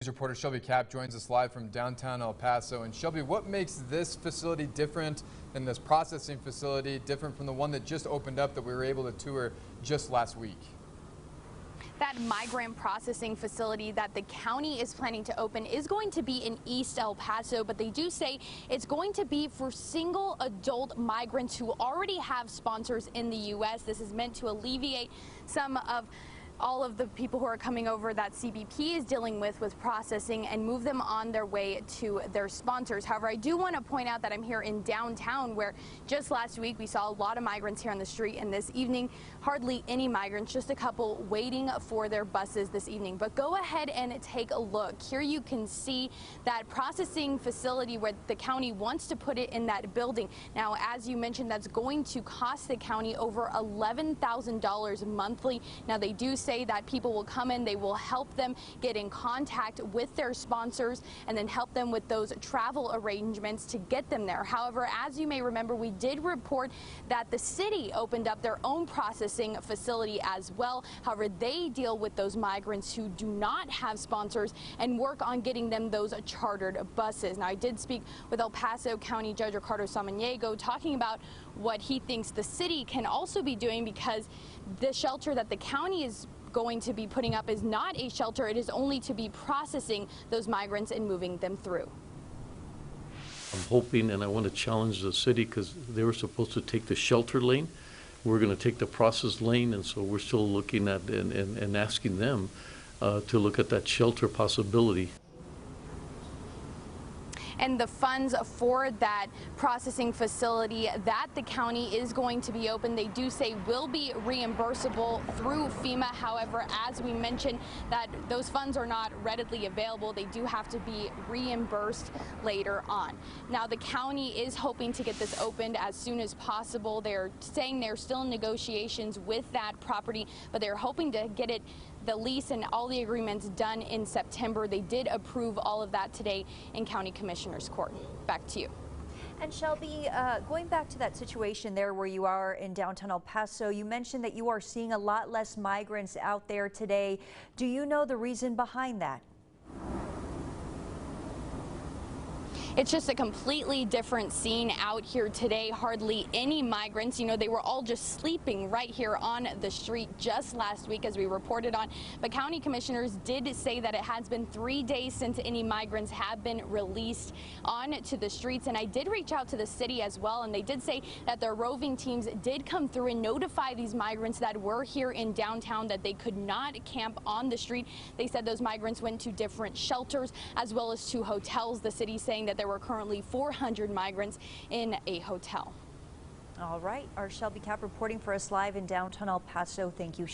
News reporter Shelby Cap joins us live from downtown El Paso. And Shelby, what makes this facility different than this processing facility, different from the one that just opened up that we were able to tour just last week? That migrant processing facility that the county is planning to open is going to be in East El Paso, but they do say it's going to be for single adult migrants who already have sponsors in the U.S. This is meant to alleviate some of all of the people who are coming over that CBP is dealing with processing and move them on their way to their sponsors. However, I do want to point out that I'm here in downtown, where just last week we saw a lot of migrants here on the street, and this evening hardly any migrants, just a couple waiting for their buses this evening. But go ahead and take a look. Here you can see that processing facility where the county wants to put it in that building. Now, as you mentioned, that's going to cost the county over $11,000 monthly. Now, they do say that people will come in, they will help them get in contact with their sponsors and then help them with those travel arrangements to get them there. However, as you may remember, we did report that the city opened up their own processing facility as well. However, they deal with those migrants who do not have sponsors and work on getting them those chartered buses. Now, I did speak with El Paso County Judge Ricardo Samaniego, talking about what he thinks the city can also be doing, because the shelter that the county is going to be putting up is not a shelter. It is only to be processing those migrants and moving them through. I'm hoping, and I want to challenge the city, because they were supposed to take the shelter lane. We're going to take the process lane, and so we're still looking at and asking them to look at that shelter possibility. And the funds for that processing facility that the county is going to be open, they do say will be reimbursable through FEMA. However, as we mentioned, that those funds are not readily available. They do have to be reimbursed later on. Now, the county is hoping to get this opened as soon as possible. They're saying they're still in negotiations with that property, but they're hoping to get the lease and all the agreements done in September. They did approve all of that today in County Commissioner's Court. Back to you. And Shelby, going back to that situation there where you are in downtown El Paso, you mentioned that you are seeing a lot less migrants out there today. Do you know the reason behind that? It's just a completely different scene out here today. Hardly any migrants. You know, they were all just sleeping right here on the street just last week, as we reported on. But county commissioners did say that it has been 3 days since any migrants have been released onto the streets. And I did reach out to the city as well, and they did say that their roving teams did come through and notify these migrants that were here in downtown that they could not camp on the street. They said those migrants went to different shelters as well as to hotels. The city saying that there were currently 400 migrants in a hotel. All right, our Shelby Cap reporting for us live in downtown El Paso. Thank you.